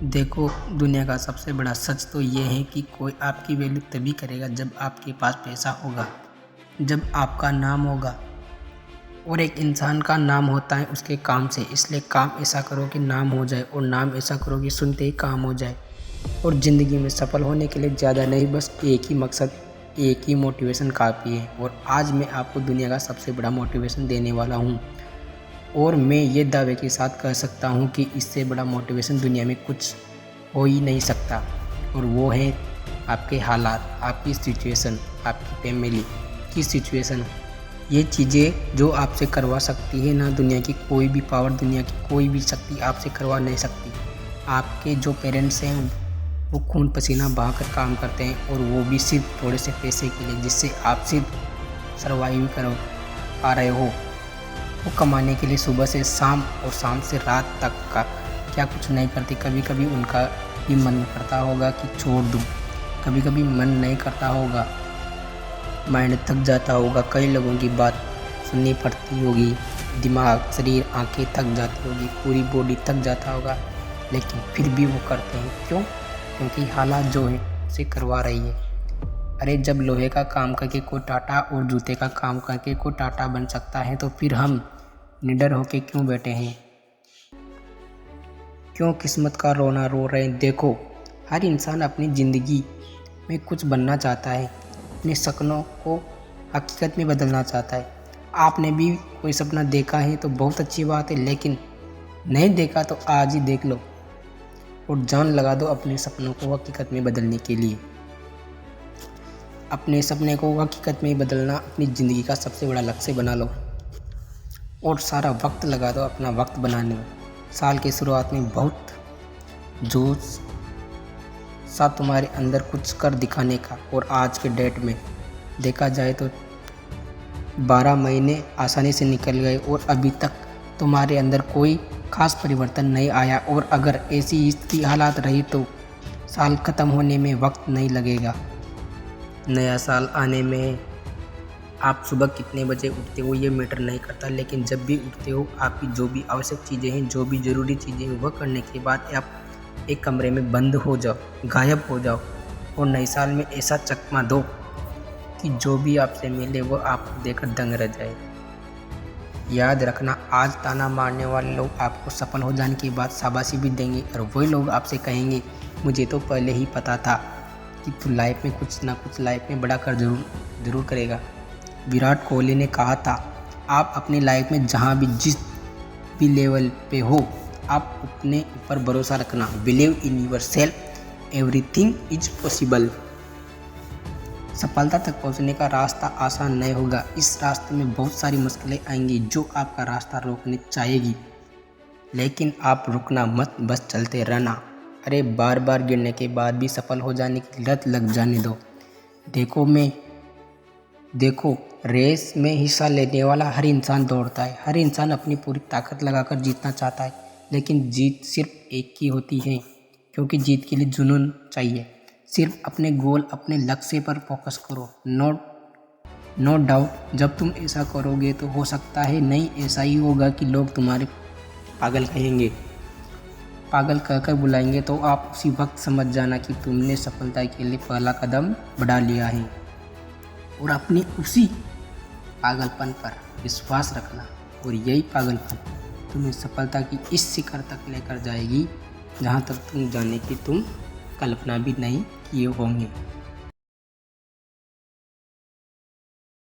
देखो, दुनिया का सबसे बड़ा सच तो ये है कि कोई आपकी वैल्यू तभी करेगा जब आपके पास पैसा होगा, जब आपका नाम होगा। और एक इंसान का नाम होता है उसके काम से, इसलिए काम ऐसा करो कि नाम हो जाए, और नाम ऐसा करो कि सुनते ही काम हो जाए। और ज़िंदगी में सफल होने के लिए ज़्यादा नहीं, बस एक ही मकसद, एक ही मोटिवेशन काफ़ी है। और आज मैं आपको दुनिया का सबसे बड़ा मोटिवेशन देने वाला हूँ, और मैं ये दावे के साथ कह सकता हूँ कि इससे बड़ा मोटिवेशन दुनिया में कुछ हो ही नहीं सकता। और वो है आपके हालात, आपकी सिचुएशन, आपकी फैमिली की सिचुएशन। ये चीज़ें जो आपसे करवा सकती है ना दुनिया की कोई भी पावर, दुनिया की कोई भी शक्ति आपसे करवा नहीं सकती। आपके जो पेरेंट्स हैं वो खून पसीना बहाकर काम करते हैं, और वो भी सिर्फ थोड़े से पैसे के लिए, जिससे आप सिर्फ सर्वाइव कर पा रहे हो। वो कमाने के लिए सुबह से शाम और शाम से रात तक का क्या कुछ नहीं करते। कभी कभी उनका भी मन करता होगा कि छोड़ दूँ, कभी कभी मन नहीं करता होगा, माइंड थक जाता होगा, कई लोगों की बात सुननी पड़ती होगी, दिमाग, शरीर, आंखें थक जाती होगी, पूरी बॉडी थक जाता होगा, लेकिन फिर भी वो करते हैं। क्यों? क्योंकि हालात जो है उसे करवा रही है। अरे जब लोहे का काम करके कोई टाटा और जूते का काम करके कोई टाटा बन सकता है, तो फिर हम निडर होके क्यों बैठे हैं? क्यों किस्मत का रोना रो रहे हैं? देखो, हर इंसान अपनी ज़िंदगी में कुछ बनना चाहता है, अपने सपनों को हकीकत में बदलना चाहता है। आपने भी कोई सपना देखा है तो बहुत अच्छी बात है, लेकिन नहीं देखा तो आज ही देख लो और जान लगा दो अपने सपनों को हकीकत में बदलने के लिए। अपने सपने को हकीकत में बदलना अपनी ज़िंदगी का सबसे बड़ा लक्ष्य बना लो, और सारा वक्त लगा दो अपना वक्त बनाने में। साल की शुरुआत में बहुत जोश सा तुम्हारे अंदर कुछ कर दिखाने का, और आज के डेट में देखा जाए तो 12 महीने आसानी से निकल गए और अभी तक तुम्हारे अंदर कोई खास परिवर्तन नहीं आया। और अगर ऐसी स्थिति हालात रही तो साल ख़त्म होने में वक्त नहीं लगेगा। नया साल आने में आप सुबह कितने बजे उठते हो ये मैटर नहीं करता, लेकिन जब भी उठते हो आपकी जो भी आवश्यक चीज़ें हैं, जो भी ज़रूरी चीज़ें हैं, वह करने के बाद आप एक कमरे में बंद हो जाओ, गायब हो जाओ, और नए साल में ऐसा चकमा दो कि जो भी आपसे मिले वो आपको देखकर दंग रह जाए। याद रखना, आज ताना मारने वाले लोग आपको सफल हो जाने के बाद शाबाशी भी देंगे, और वही लोग आपसे कहेंगे मुझे तो पहले ही पता था कि तू लाइफ में कुछ ना कुछ लाइफ में बड़ा कर ज़रूर करेगा। विराट कोहली ने कहा था, आप अपनी लाइफ में जहाँ भी जिस भी लेवल पे हो, आप अपने ऊपर भरोसा रखना। Believe in your self, everything is possible. सफलता तक पहुंचने का रास्ता आसान नहीं होगा। इस रास्ते में बहुत सारी मुश्किलें आएंगी जो आपका रास्ता रोकने चाहेगी, लेकिन आप रुकना मत, बस चलते रहना। अरे बार बार गिरने के बाद भी सफल हो जाने की लत लग जाने दो। देखो, रेस में हिस्सा लेने वाला हर इंसान दौड़ता है, हर इंसान अपनी पूरी ताकत लगाकर जीतना चाहता है, लेकिन जीत सिर्फ एक की होती है, क्योंकि जीत के लिए जुनून चाहिए। सिर्फ अपने गोल, अपने लक्ष्य पर फोकस करो। नो डाउट, जब तुम ऐसा करोगे तो हो सकता है नहीं ऐसा ही होगा कि लोग तुम्हारे पागल कहेंगे, पागल कहकर बुलाएंगे, तो आप उसी वक्त समझ जाना कि तुमने सफलता के लिए पहला कदम बढ़ा लिया है। और अपने उसी पागलपन पर विश्वास रखना, और यही पागलपन तुम्हें सफलता की इस शिखर तक लेकर जाएगी जहाँ तक तुम जाने की तुम कल्पना भी नहीं किए होंगे।